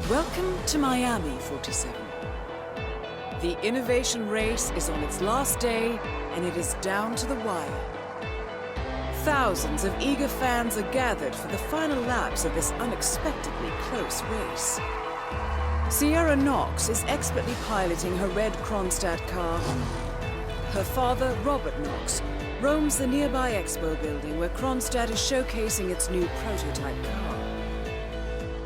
Welcome to Miami, 47. The innovation race is on its last day, and it is down to the wire. Thousands of eager fans are gathered for the final laps of this unexpectedly close race. Sierra Knox is expertly piloting her red Kronstadt car. Her father, Robert Knox, roams the nearby expo building where Kronstadt is showcasing its new prototype car.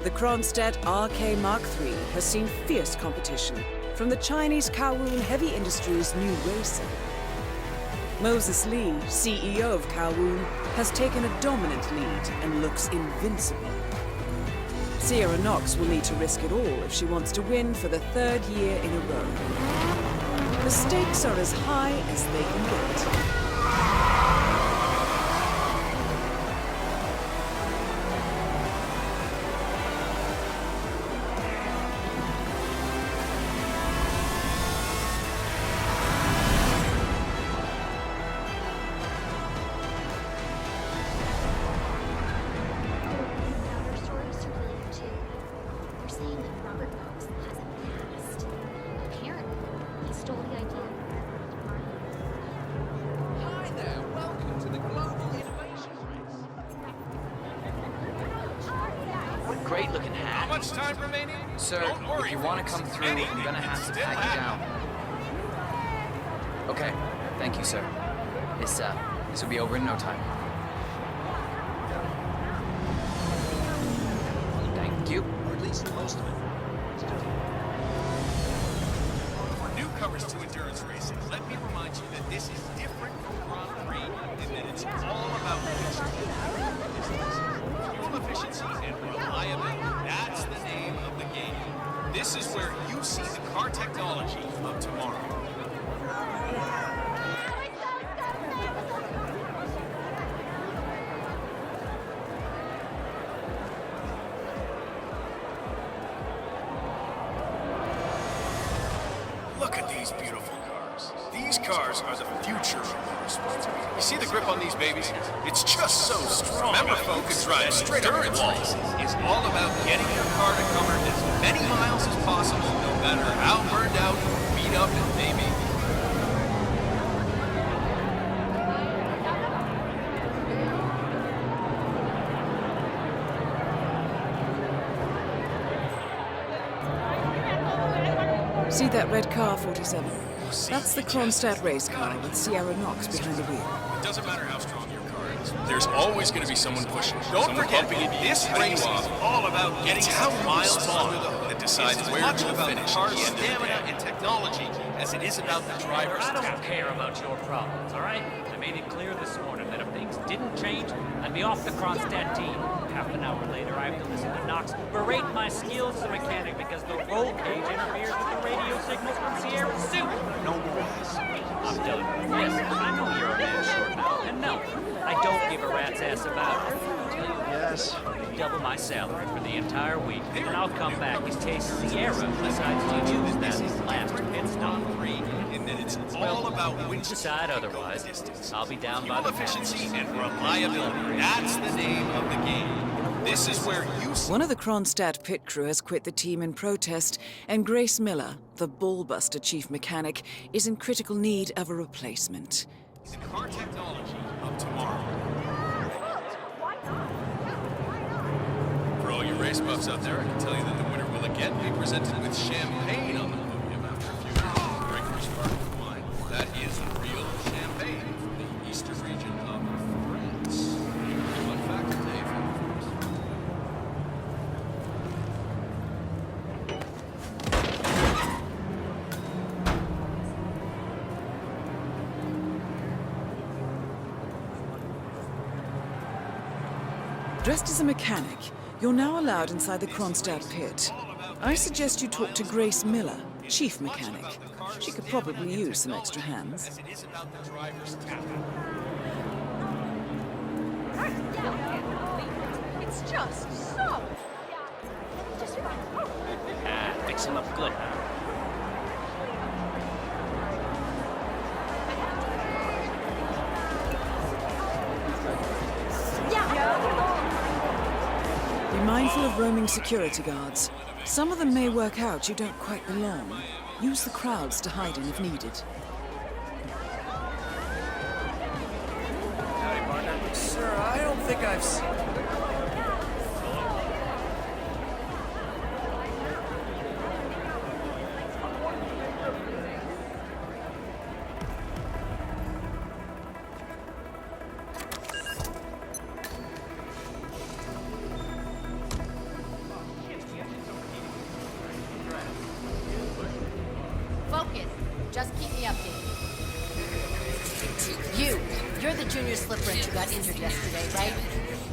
The Kronstadt RK Mark III has seen fierce competition from the Chinese Kowloon Heavy Industries' new racer. Moses Lee, CEO of Kowloon, has taken a dominant lead and looks invincible. Sierra Knox will need to risk it all if she wants to win for the third year in a row. The stakes are as high as they can get. Great looking hat. How much time remaining? Sir, if you want to come through, I'm gonna have to pack you down. Okay, thank you, sir. This will be over in no time. Thank you. Or at least most of it. For newcomers to endurance racing, let me remind you that this is different from Grand Prix in that it's all about fuel efficiency and reliability. That's the name of the game. This is where you see the car technology of tomorrow. Look at these beautiful cars. These cars are the future of motorsports. You see the grip on these babies? It's just so strong. Remember, folks, straight endurance races is all about getting your car to cover as many miles as possible, no matter how burned out, beat up it may be. See that red car, 47? That's the Kronstadt race car with Sierra Knox behind the wheel. It doesn't matter how strong your car is. There's always going to be someone pushing. Don't forget, this race is all about getting how miles under the hood that decides where you'll finish. Car stamina and technology, as it is about the driver's I don't care about your problems, all right? I made it clear this morning that if things didn't change, I'd be off the Kronstadt team. Half an hour later, I have to listen to Knox berate my skills as a mechanic because the roll cage interferes with the radio signals from Sierra's suit. No more. I'm done. Yes, I know you're a man short now, and no, I don't give a rat's ass about it. Yes. Double my salary for the entire week, and I'll come back in case Sierra decides to use that last pit stop. And then it's all about which Decide otherwise, I'll be down by the efficiency and reliability. That's the name of the game. This is where you see One of the Kronstadt pit crew has quit the team in protest, and Grace Miller, the ballbuster chief mechanic, is in critical need of a replacement. the car technology of tomorrow. For all you race buffs out there, I can tell you that the winner will again be presented with champagne on the podium after a few years of regular sparkling wine. That is real champagne from the eastern region of France. Fun fact of the day, folks. Dressed as a mechanic, you're now allowed inside the Kronstadt pit. I suggest you talk to Grace Miller, chief mechanic. She could probably use some extra hands. As it is about the driver's tap. It's just so. Fix him up good, huh? You might mindful of roaming security guards. Some of them may work out you don't quite belong. Use the crowds to hide in if needed. Howdy, partner. Sir, I don't think I've seen... Focus. Just keep me updated. You're the junior slip wrench who got injured yesterday, right?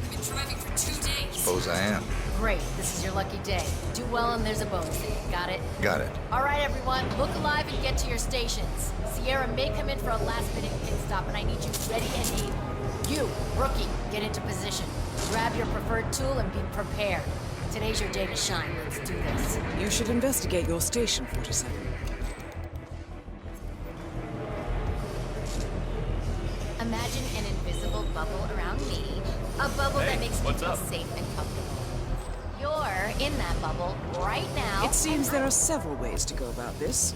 Been driving for 2 days. Suppose I am. Great. This is your lucky day. Do well and there's a bonus. Got it? Got it. All right, everyone. Look alive and get to your stations. Sierra may come in for a last-minute pit stop, and I need you ready and able. You, rookie, get into position. Grab your preferred tool and be prepared. Today's your day to shine. Let's do this. You should investigate your station, 47. Imagine an invisible bubble around me. A bubble that makes me feel safe and comfortable. You're in that bubble right now. It seems there are several ways to go about this.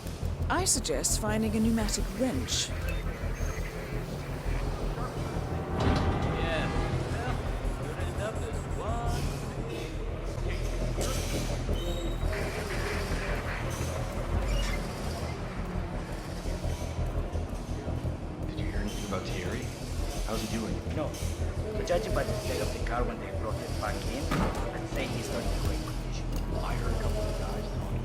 I suggest finding a pneumatic wrench. Yeah. Well, could end up as one. Did you hear anything about Terry? How's he doing? No, but judging by the state of the car when they brought it back in, I'd say he's not in great condition. I heard a couple of guys talking.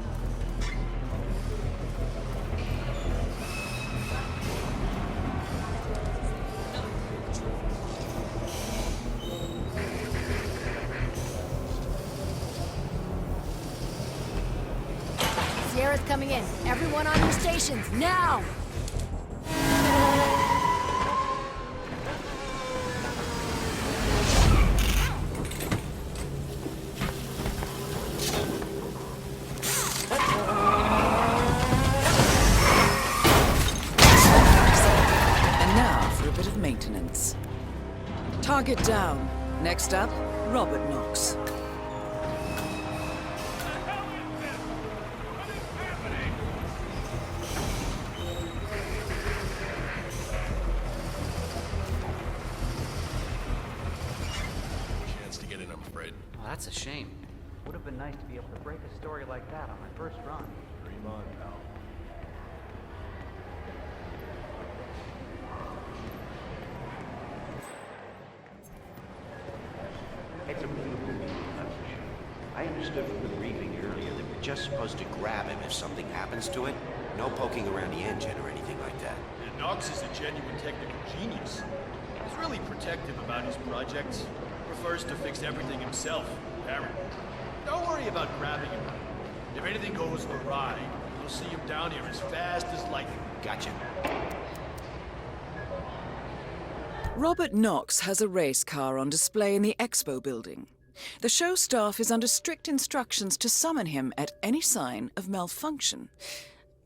Sierra's coming in. Everyone on your stations, now! And now for a bit of maintenance. Target down. Next up, Robert Knox. Chance to get in, I'm afraid. Well, that's a shame. Would have been nice to be able to break a story like that on my first run. Dream on, pal. It's a beautiful meeting, that's for sure. I understood from the briefing earlier that we're just supposed to grab him if something happens to it. No poking around the engine or anything like that. And Knox is a genuine technical genius. He's really protective about his projects. Prefers to fix everything himself, apparently. Don't worry about grabbing him. If anything goes awry, you'll see him down here as fast as lightning. Gotcha. Robert Knox has a race car on display in the expo building. The show staff is under strict instructions to summon him at any sign of malfunction.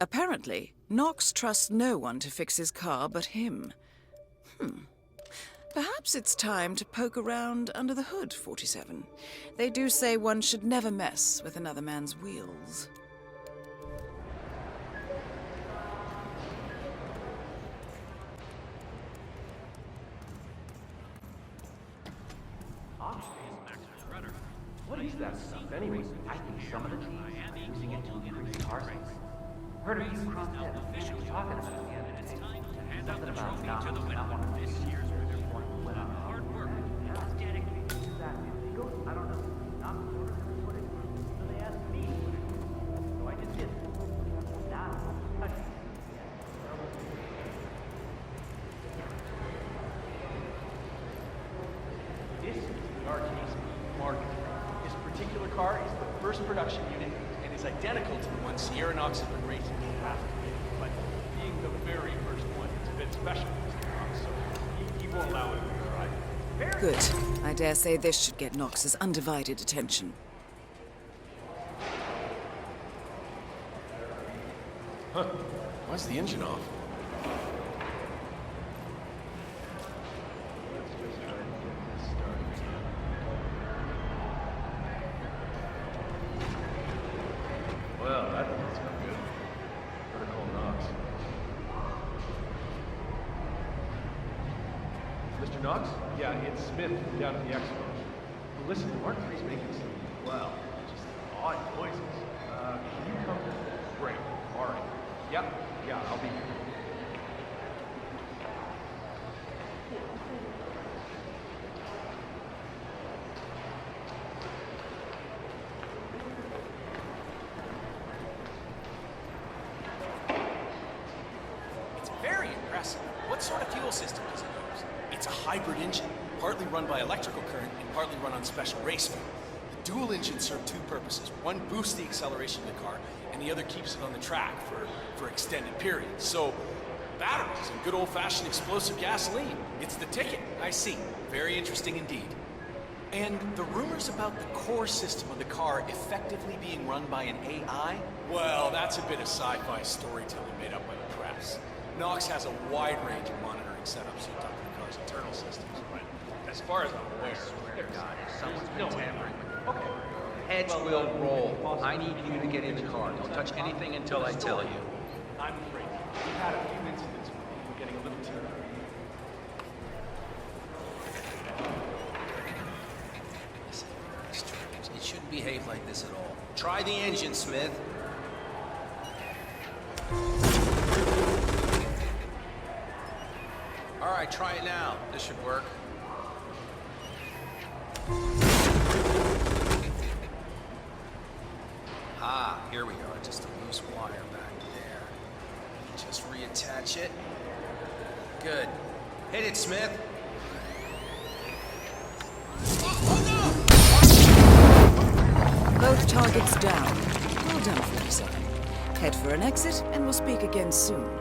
Apparently, Knox trusts no one to fix his car but him. Perhaps it's time to poke around under the hood, 47. They do say one should never mess with another man's wheels. What is that stuff anyway? I think some of the teams are using it to increase car sales. Heard of you crossed that officials talking about it the other day. Something about not wanting to this year's hard work. Exactly. He goes, I don't know. Not order to put it. So they asked me. So I just did. Now, this is the RT's market. This particular car is the first production unit and is identical to the one Sierra Knox has been racing for the past 2 years. But being the very first one, it's a bit special for Sierra Knox, so he won't allow it to be tried. Good. I dare say this should get Knox's undivided attention. Huh. Why's the engine off? Knox? Yeah, it's Smith down at the expo. Well, listen, Mark III's making some, well, just odd noises. Can you come? Great. All right. Yeah, I'll be here. It's very impressive. What sort of fuel system does it use? It's a hybrid engine, partly run by electrical current and partly run on special race fuel. The dual engines serve two purposes. One boosts the acceleration of the car, and the other keeps it on the track for extended periods. So, batteries and good old-fashioned explosive gasoline. It's the ticket. I see. Very interesting indeed. And the rumors about the core system of the car effectively being run by an AI? Well, that's a bit of sci-fi storytelling made up by the press. Knox has a wide range of monitoring setups hooked up to the car's internal systems, but as far as I'm aware, Someone's no been way. tampering with it. Okay. Heads will roll. I need you to get in the car. Don't touch anything until I tell you. I'm afraid We've had a few incidents where people getting a little too... Listen, it shouldn't behave like this at all. Try the engine, Smith. All right, try it now. This should work. Ah, here we are. Just a loose wire back there. Just reattach it. Good. Hit it, Smith. Both targets down. Well done, 47. Head for an exit, and we'll speak again soon.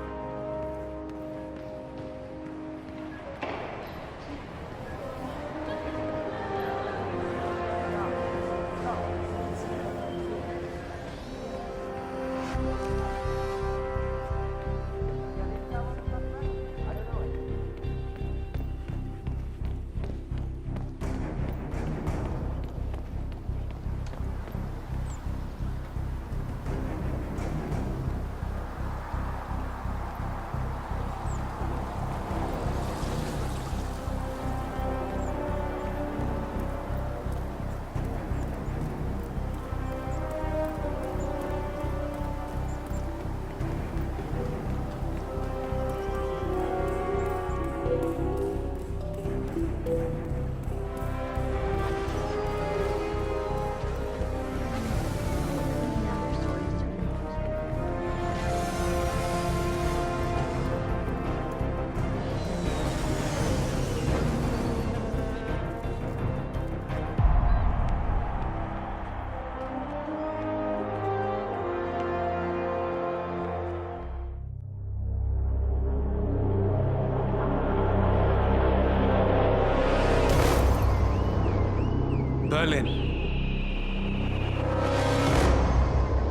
Berlin,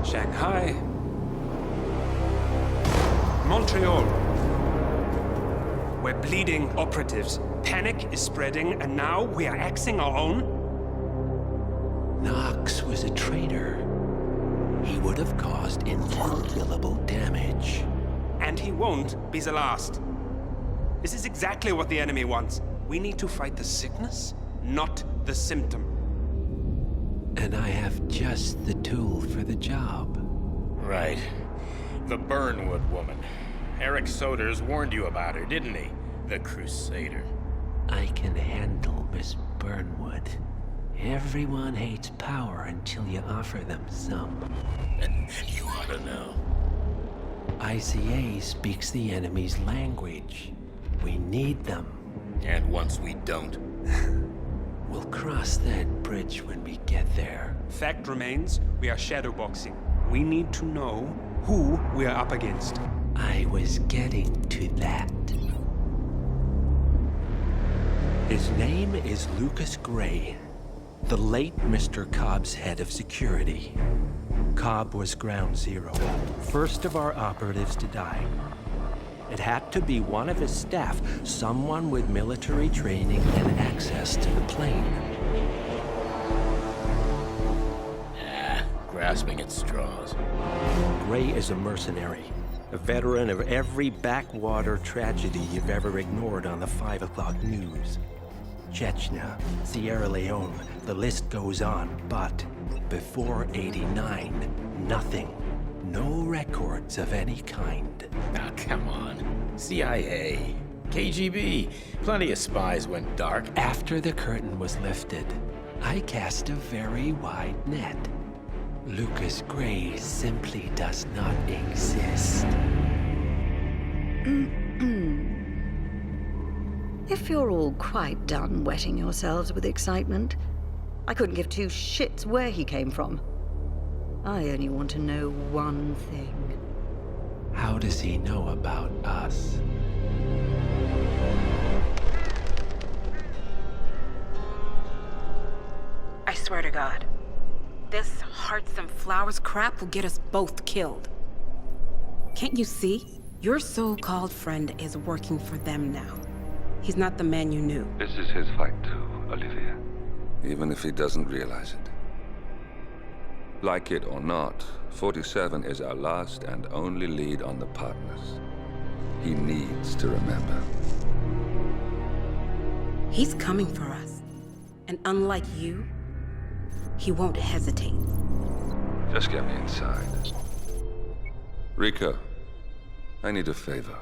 Shanghai, Montreal. We're bleeding operatives. Panic is spreading, and now we are axing our own? Knox was a traitor. He would have caused incalculable damage. And he won't be the last. This is exactly what the enemy wants. We need to fight the sickness, not the symptom. And I have just the tool for the job. Right. The Burnwood woman. Eric Soders warned you about her, didn't he? The Crusader. I can handle Miss Burnwood. Everyone hates power until you offer them some. You ought to know. ICA speaks the enemy's language. We need them. And once we don't? We'll cross that bridge when we get there. Fact remains, we are shadowboxing. We need to know who we are up against. I was getting to that. His name is Lucas Gray, the late Mr. Cobb's head of security. Cobb was ground zero, first of our operatives to die. It had to be one of his staff, someone with military training and access to the plane. Grasping at straws. Gray is a mercenary. A veteran of every backwater tragedy you've ever ignored on the 5 o'clock news. Chechnya, Sierra Leone, the list goes on. But before '89, nothing. No records of any kind. Ah, come on. CIA, KGB, plenty of spies went dark. After the curtain was lifted, I cast a very wide net. Lucas Gray simply does not exist. If you're all quite done wetting yourselves with excitement, I couldn't give two shits where he came from. I only want to know one thing. How does he know about us? I swear to God, this hearts and flowers crap will get us both killed. Can't you see? Your so-called friend is working for them now. He's not the man you knew. This is his fight too, Olivia. Even if he doesn't realize it. Like it or not, 47 is our last and only lead on the partners. He needs to remember. He's coming for us. And unlike you, he won't hesitate. Just get me inside. Rico, I need a favor.